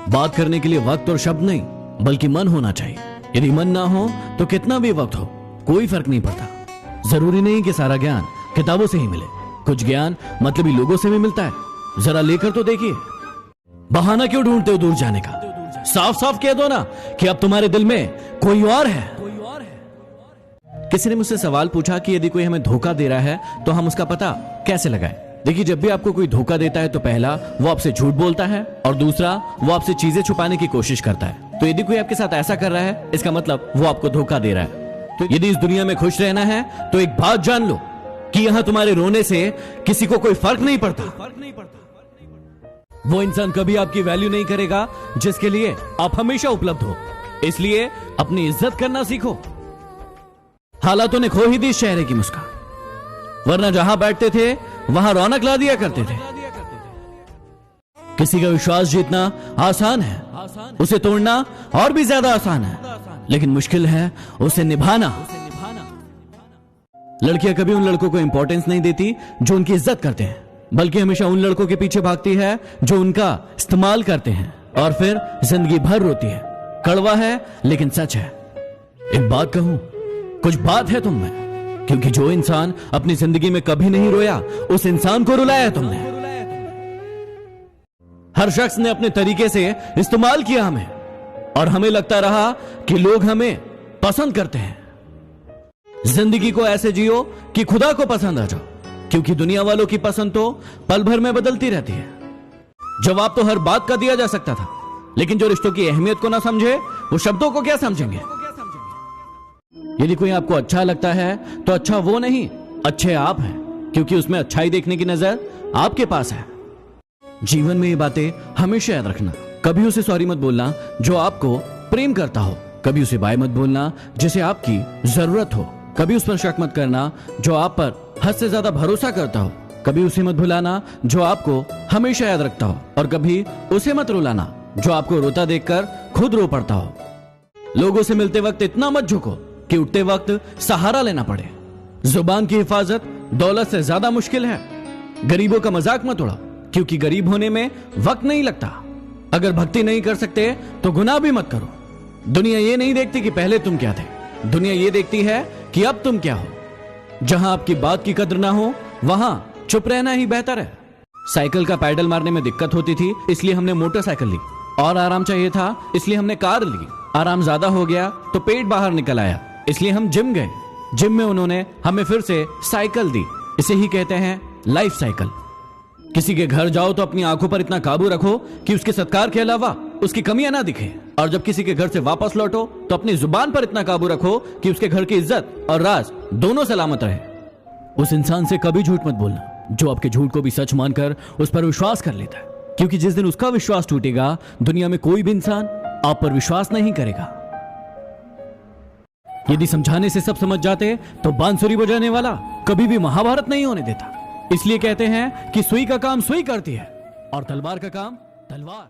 बात करने के लिए वक्त और शब्द नहीं, बल्कि मन होना चाहिए। यदि मन ना हो तो कितना भी वक्त हो, कोई फर्क नहीं पड़ता। जरूरी नहीं कि सारा ज्ञान किताबों से ही मिले, कुछ ज्ञान मतलबी लोगों से भी मिलता है। जरा लेकर तो देखिए। बहाना क्यों ढूंढते हो दूर जाने का? साफ साफ कह दो ना कि अब तुम्हारे दिल में कोई और है। किसी ने मुझसे सवाल पूछा कि यदि कोई हमें धोखा दे रहा है तो हम उसका पता कैसे लगाएं? देखिए, जब भी आपको कोई धोखा देता है तो पहला वो आपसे झूठ बोलता है और दूसरा वो आपसे चीजें छुपाने की कोशिश करता है। तो यदि कोई आपके साथ ऐसा कर रहा है, इसका मतलब वो आपको धोखा दे रहा है। तो यदि इस दुनिया में खुश रहना है तो एक बात जान लो कि यहां तुम्हारे रोने से किसी को कोई फर्क नहीं पड़ता। वो इंसान कभी आपकी वैल्यू नहीं करेगा जिसके लिए आप हमेशा उपलब्ध हो। इसलिए अपनी इज्जत करना सीखो। हालातों ने खो ही दी इस चेहरे की मुस्कान, वरना जहां बैठते थे वहां रौनक ला दिया करते थे। किसी का विश्वास जीतना आसान है, उसे तोड़ना और भी ज्यादा आसान है, लेकिन मुश्किल है उसे निभाना। लड़कियां कभी उन लड़कों को इंपॉर्टेंस नहीं देती जो उनकी इज्जत करते हैं, बल्कि हमेशा उन लड़कों के पीछे भागती है जो उनका इस्तेमाल करते हैं और फिर जिंदगी भर रोती है। कड़वा है लेकिन सच है। एक बात कहूं, कुछ बात है तुम में, क्योंकि जो इंसान अपनी जिंदगी में कभी नहीं रोया उस इंसान को रुलाया तुमने। हर शख्स ने अपने तरीके से इस्तेमाल किया हमें, और हमें लगता रहा कि लोग हमें पसंद करते हैं। जिंदगी को ऐसे जियो कि खुदा को पसंद आ जाओ, क्योंकि दुनिया वालों की पसंद तो पल भर में बदलती रहती है। जवाब तो हर बात का दिया जा सकता था, लेकिन जो रिश्तों की अहमियत को ना समझे वो शब्दों को क्या समझेंगे। यदि कोई आपको अच्छा लगता है तो अच्छा वो नहीं, अच्छे आप हैं, क्योंकि उसमें अच्छाई देखने की नजर आपके पास है। जीवन में ये बातें हमेशा याद रखना। कभी उसे सॉरी मत बोलना जो आपको प्रेम करता हो, कभी उसे बाय मत बोलना जिसे आपकी जरूरत हो, कभी उस पर शक मत करना जो आप पर हद से ज्यादा भरोसा करता हो, कभी उसे मत भुलाना जो आपको हमेशा याद रखता हो, और कभी उसे मत रुलाना जो आपको रोता देखकर खुद रो पड़ता हो। लोगों से मिलते वक्त इतना मत झुको कि उठते वक्त सहारा लेना पड़े। जुबान की हिफाजत दौलत से ज्यादा मुश्किल है। गरीबों का मजाक मत उड़ा, क्योंकि गरीब होने में वक्त नहीं लगता। अगर भक्ति नहीं कर सकते तो गुनाह भी मत करो। दुनिया ये नहीं देखती कि पहले तुम क्या थे, दुनिया ये देखती है कि अब तुम क्या हो। जहां आपकी बात की कद्र ना हो वहां चुप रहना ही बेहतर है। साइकिल का पैडल मारने में दिक्कत होती थी, इसलिए हमने मोटरसाइकिल ली, और आराम चाहिए था इसलिए हमने कार ली। आराम ज्यादा हो गया तो पेट बाहर निकल आया, इसलिए हम जिम गए। जिम में उन्होंने हमें फिर से साइकिल दी। इसे ही कहते हैं लाइफ साइकिल। किसी के घर जाओ तो अपनी आंखों पर इतना काबू रखो कि उसके सत्कार के अलावा उसकी कमियां ना दिखे, और जब किसी के घर से वापस लौटो तो अपनी जुबान पर इतना काबू रखो कि उसके घर की इज्जत और राज दोनों सलामत रहे। उस इंसान से कभी झूठ मत बोलना जो आपके झूठ को भी सच मानकर उस पर विश्वास कर लेता है, क्योंकि जिस दिन उसका विश्वास टूटेगा दुनिया में कोई भी इंसान आप पर विश्वास नहीं करेगा। यदि समझाने से सब समझ जाते तो बांसुरी बजाने वाला कभी भी महाभारत नहीं होने देता। इसलिए कहते हैं कि सुई का काम सुई करती है और तलवार का काम तलवार।